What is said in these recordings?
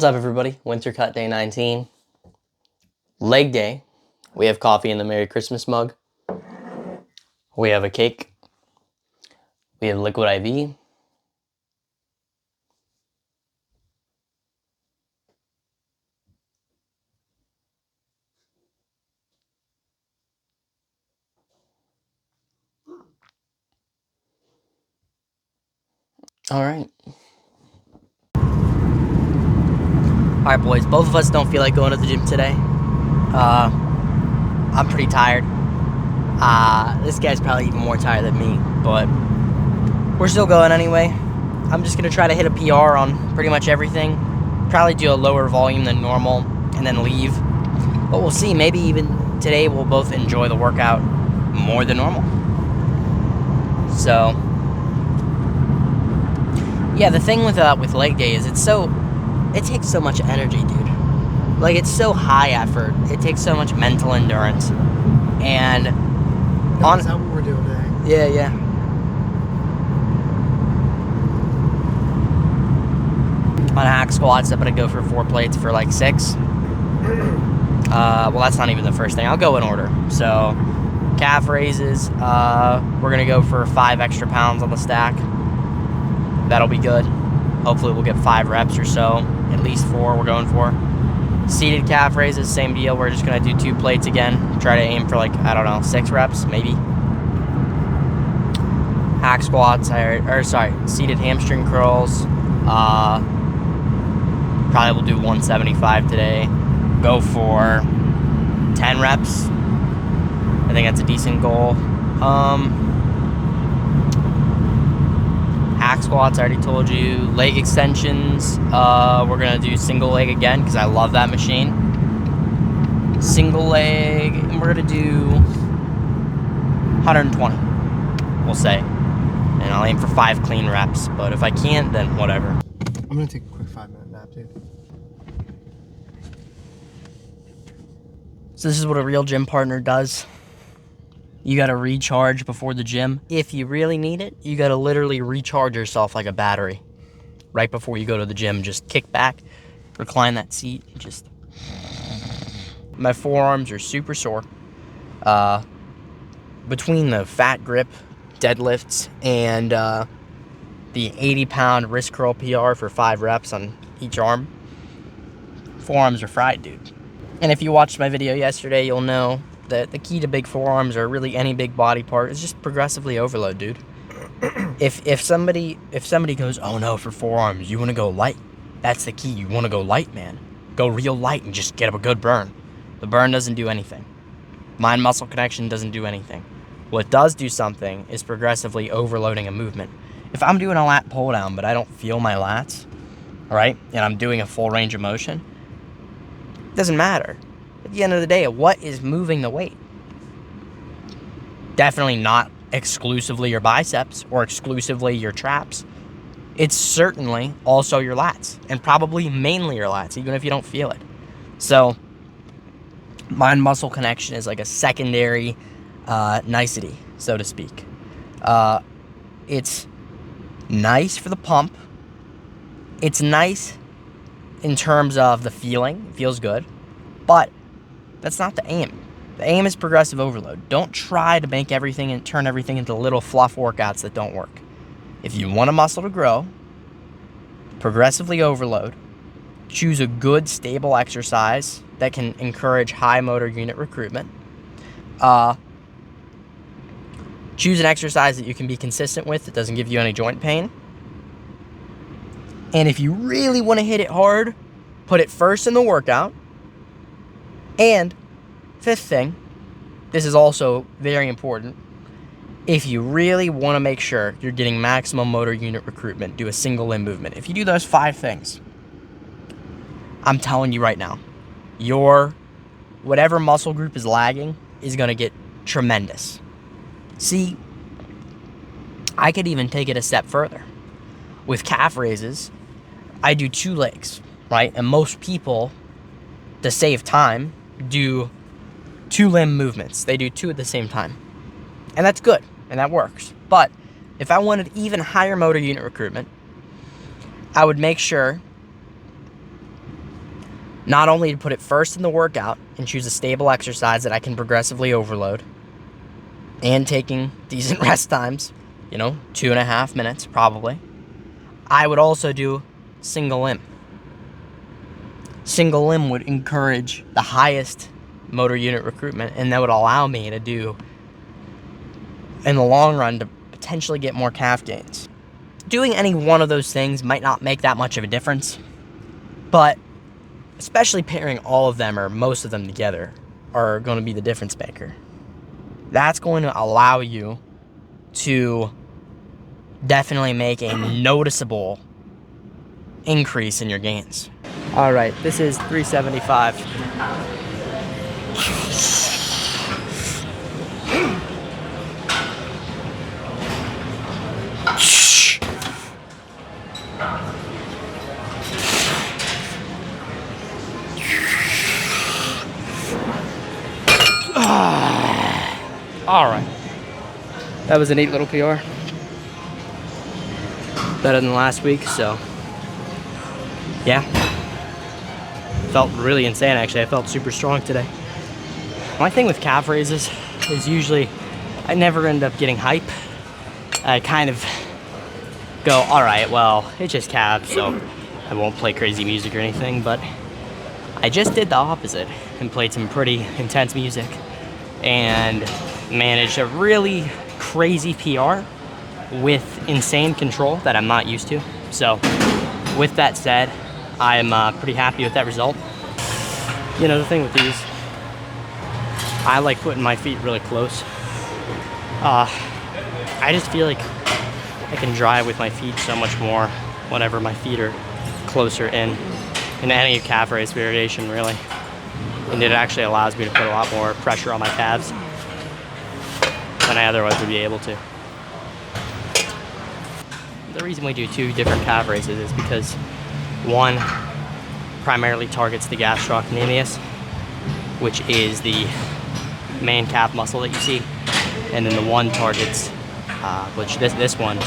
What's up, everybody? Winter cut day 19. Leg day. We have coffee in the Merry Christmas mug. We have a cake. We have liquid IV. All right. All right, boys. Both of us don't feel like going to the gym today. I'm pretty tired. This guy's probably even more tired than me, but we're still going anyway. I'm just going to try to hit a PR on pretty much everything. Probably do a lower volume than normal and then leave. But we'll see. Maybe even today we'll both enjoy the workout more than normal. So, yeah, the thing with leg day is it takes so much energy, dude. Like, it's so high effort. It takes so much mental endurance. And that's how we were doing today. Yeah. On hack squats, I'm gonna go for 4 plates for like 6. Well, that's not even the first thing. I'll go in order. So, calf raises. We're gonna go for 5 extra pounds on the stack. That'll be good. Hopefully, we'll get 5 reps or so. At least 4 we're going for. Seated calf raises, same deal. We're just gonna do 2 plates again. Try to aim for like, I don't know, 6 reps maybe. Hack squats, seated hamstring curls. Probably will do 175 today. Go for 10 reps. I think that's a decent goal. Hack squats, I already told you. Leg extensions, we're gonna do single leg again because I love that machine. Single leg, and we're gonna do 120, we'll say. And I'll aim for 5 clean reps, but if I can't, then whatever. I'm gonna take a quick 5-minute nap, dude. So this is what a real gym partner does. You gotta recharge before the gym. If you really need it, you gotta literally recharge yourself like a battery. Right before you go to the gym, just kick back, recline that seat, and just... My forearms are super sore. Between the fat grip deadlifts and the 80-pound wrist curl PR for 5 reps on each arm, forearms are fried, dude. And if you watched my video yesterday, you'll know that the key to big forearms, or really any big body part, is just progressively overload, dude. If somebody goes, oh no, for forearms, you want to go light. That's the key. You want to go light, man. Go real light and just get up a good burn. The burn doesn't do anything. Mind-muscle connection doesn't do anything. What does do something is progressively overloading a movement. If I'm doing a lat pull down, but I don't feel my lats, right, and I'm doing a full range of motion, it doesn't matter. At the end of the day, what is moving the weight? Definitely not exclusively your biceps or exclusively your traps. It's certainly also your lats, and probably mainly your lats, even if you don't feel it. So, mind-muscle connection is like a secondary nicety, so to speak. It's nice for the pump. It's nice in terms of the feeling. It feels good. But that's not the aim. The aim is progressive overload. Don't try to make everything and turn everything into little fluff workouts that don't work. If you want a muscle to grow, progressively overload. Choose a good, stable exercise that can encourage high motor unit recruitment. Choose an exercise that you can be consistent with that doesn't give you any joint pain. And if you really want to hit it hard, put it first in the workout. And fifth thing, this is also very important. If you really want to make sure you're getting maximum motor unit recruitment, do a single limb movement. If you do those 5 things, I'm telling you right now, your whatever muscle group is lagging is going to get tremendous. See, I could even take it a step further. With calf raises, I do 2 legs, right? And most people, to save time, do 2 limb movements. They do 2 at the same time. And that's good, and that works. But if I wanted even higher motor unit recruitment, I would make sure Not only to put it first in the workout and choose a stable exercise that I can progressively overload, and taking decent rest times, 2.5 minutes probably, I would also do single limb. Single limb would encourage the highest motor unit recruitment, and that would allow me to do, in the long run, to potentially get more calf gains. Doing any one of those things might not make that much of a difference, but especially pairing all of them or most of them together are going to be the difference maker. That's going to allow you to definitely make a noticeable increase in your gains. All right, this is 375. All right, that was a neat little PR. Better than last week, so yeah. Felt really insane, actually. I felt super strong today. My thing with calf raises is usually I never end up getting hype. I kind of go, all right, well, it's just calves, so I won't play crazy music or anything, but I just did the opposite and played some pretty intense music and managed a really crazy PR with insane control that I'm not used to. So with that said, I'm pretty happy with that result. The thing with these, I like putting my feet really close. I just feel like I can drive with my feet so much more whenever my feet are closer in any calf raise variation, really. And it actually allows me to put a lot more pressure on my calves than I otherwise would be able to. The reason we do 2 different calf raises is because one primarily targets the gastrocnemius, which is the main calf muscle that you see, and then the one targets, which this one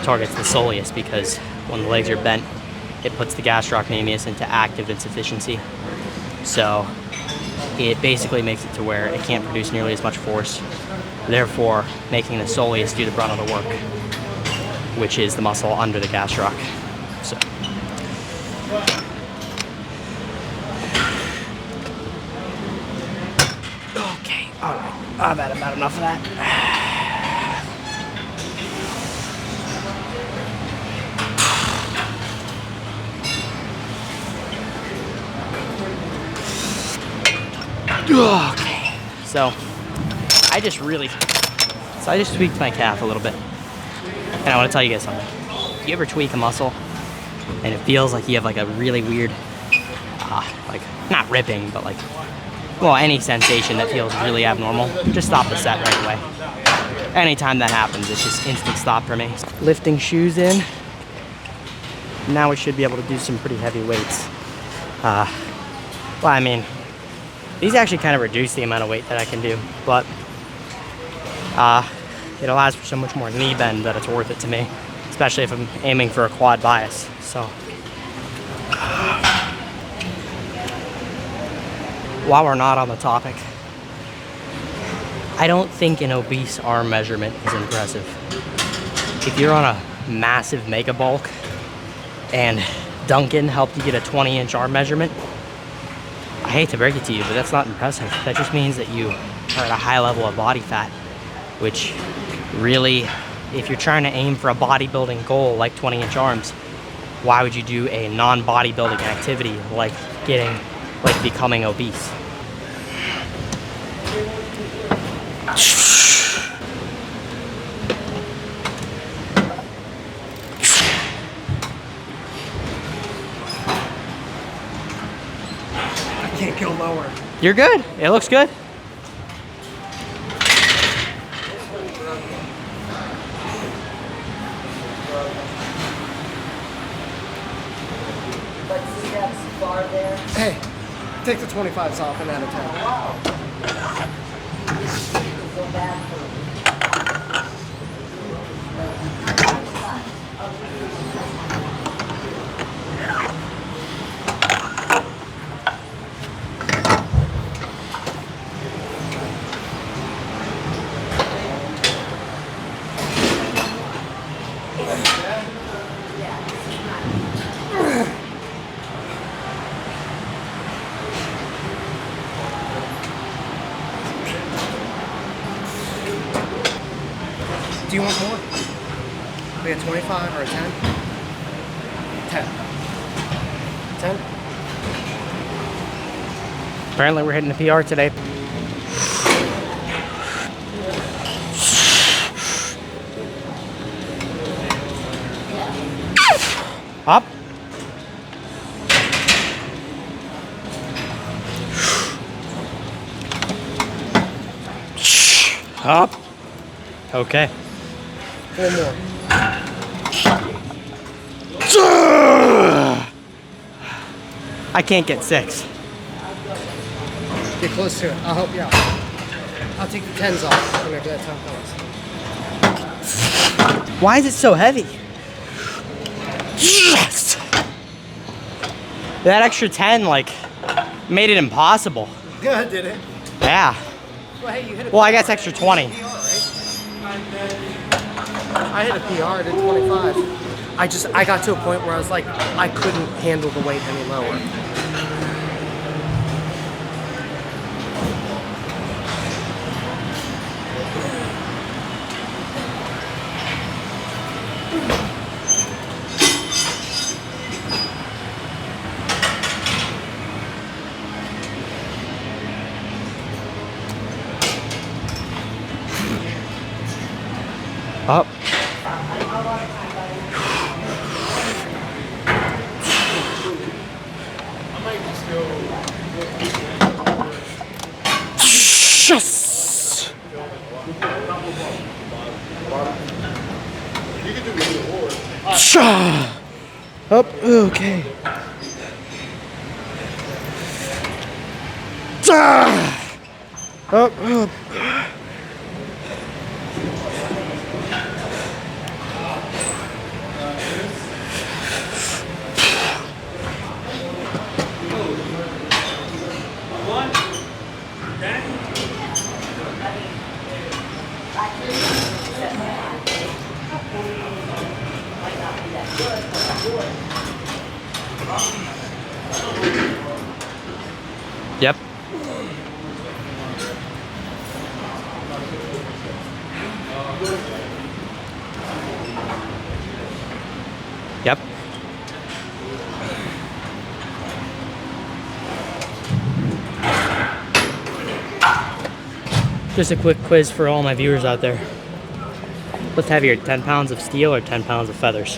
targets the soleus, because when the legs are bent, it puts the gastrocnemius into active insufficiency. So it basically makes it to where it can't produce nearly as much force, therefore making the soleus do the brunt of the work, which is the muscle under the gastroc. So okay, all right, I've had about enough of that. Okay, so I just tweaked my calf a little bit, and I want to tell you guys something. You ever tweak a muscle and it feels like you have like a really weird, like not ripping, but like, well, any sensation that feels really abnormal, just stop the set right away. Anytime that happens, it's just instant stop for me. Lifting shoes in. Now we should be able to do some pretty heavy weights. Well, I mean, these actually kind of reduce the amount of weight that I can do, but it allows for so much more knee bend that it's worth it to me, especially if I'm aiming for a quad bias. So while we're not on the topic, I don't think an obese arm measurement is impressive. If you're on a massive mega bulk and Duncan helped you get a 20-inch arm measurement, I hate to break it to you, but that's not impressive. That just means that you are at a high level of body fat, which really, if you're trying to aim for a bodybuilding goal like 20-inch arms, why would you do a non-bodybuilding activity like becoming obese? Can't go lower. You're good. It looks good. Hey, take the 25s off and add a 10. Wow. Do you want more? Like a 25 or a 10? 10. 10? Apparently we're hitting the PR today. Up. Up. Okay. 4 more. I can't get 6. Get close to it. I'll help you out. I'll take the 10s off whenever that time comes. Why is it so heavy? Yes! That extra 10 like made it impossible. Good, did it? Yeah. Well, hey, you hit a Well, I guess extra 20. PR, right? I hit a PR, I did 25. I got to a point where I was like, I couldn't handle the weight any lower. Up. Yes. Up. Okay. Up. Up. Yep. Yep. Just a quick quiz for all my viewers out there. What's heavier, 10 pounds of steel or 10 pounds of feathers?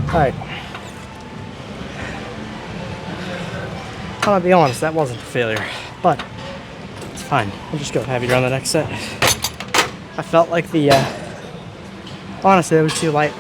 Alright. I'm gonna be honest, that wasn't a failure, but it's fine. I'll just go heavier on the next set. I felt like the, honestly, it was too light.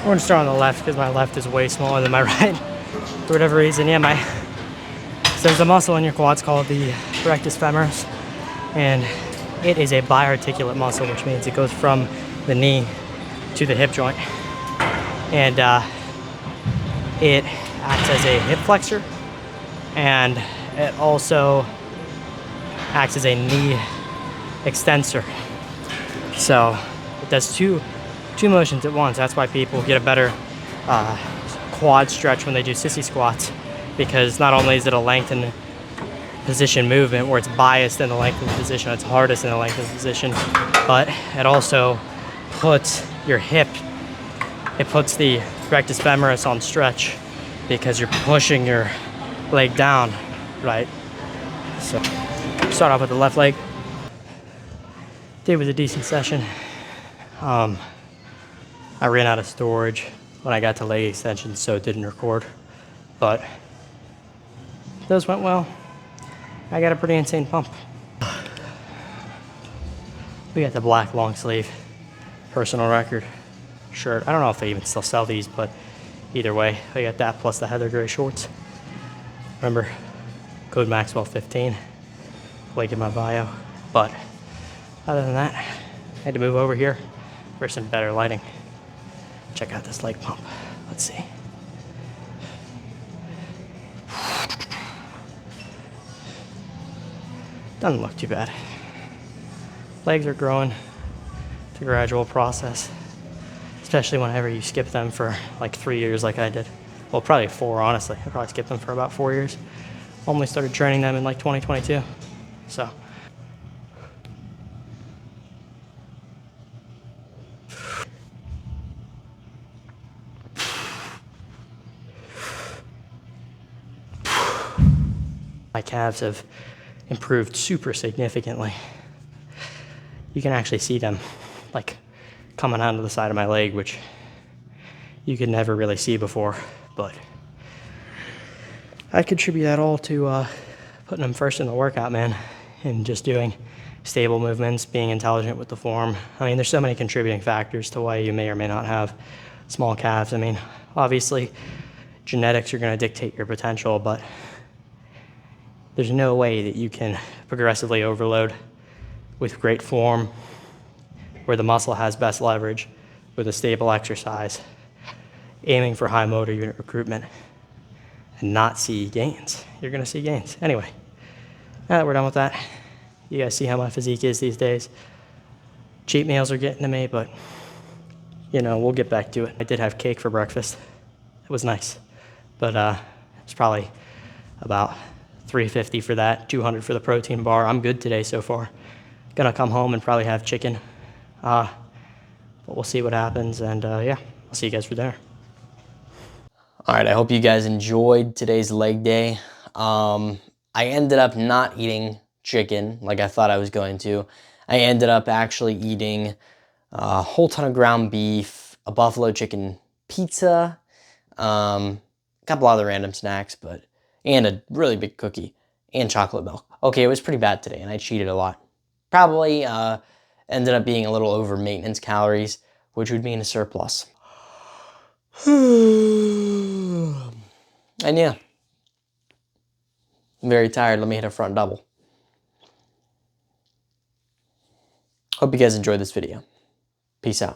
We're gonna start on the left because my left is way smaller than my right for whatever reason. Yeah, so there's a muscle in your quads called the rectus femoris, and it is a biarticulate muscle, which means it goes from the knee to the hip joint, and it acts as a hip flexor, and it also acts as a knee extensor. So it does two motions at once. That's why people get a better quad stretch when they do sissy squats, because not only is it a lengthened position movement where it's biased in the lengthened position, it's hardest in the lengthened position, but it also puts your hip, it puts the rectus femoris on stretch because you're pushing your leg down, right? So start off with the left leg. Today was a decent session. I ran out of storage when I got to leg extensions, so it didn't record, but those went well. I got a pretty insane pump. We got the black long sleeve personal record shirt. I don't know if they even still sell these, but either way, I got that plus the heather gray shorts. Remember, code Maxwell15, link in my bio. But other than that, I had to move over here for some better lighting. Check out this leg pump. Let's see. Doesn't look too bad. Legs are growing. It's a gradual process, especially whenever you skip them for like 3 years like I did. Well, probably 4, honestly. I probably skipped them for about 4 years. Only started training them in like 2022. So. My calves have improved super significantly. You can actually see them like coming out of the side of my leg, which you could never really see before, but I contribute that all to putting them first in the workout, man, and just doing stable movements, being intelligent with the form. I mean, there's so many contributing factors to why you may or may not have small calves. I mean, obviously genetics are going to dictate your potential, but there's no way that you can progressively overload with great form, where the muscle has best leverage, with a stable exercise, aiming for high motor unit recruitment, and not see gains. You're gonna see gains. Anyway, now that we're done with that, you guys see how my physique is these days. Cheat meals are getting to me, but you know, we'll get back to it. I did have cake for breakfast. It was nice, but it's probably about $350 for that, $200 for the protein bar. I'm good today so far. Gonna come home and probably have chicken, but we'll see what happens, and yeah, I'll see you guys for dinner. All right, I hope you guys enjoyed today's leg day. I ended up not eating chicken like I thought I was going to. I ended up actually eating a whole ton of ground beef, a buffalo chicken pizza, a couple other random snacks, and a really big cookie, and chocolate milk. Okay, it was pretty bad today, and I cheated a lot. Probably ended up being a little over maintenance calories, which would mean a surplus. And yeah, I'm very tired. Let me hit a front double. Hope you guys enjoyed this video. Peace out.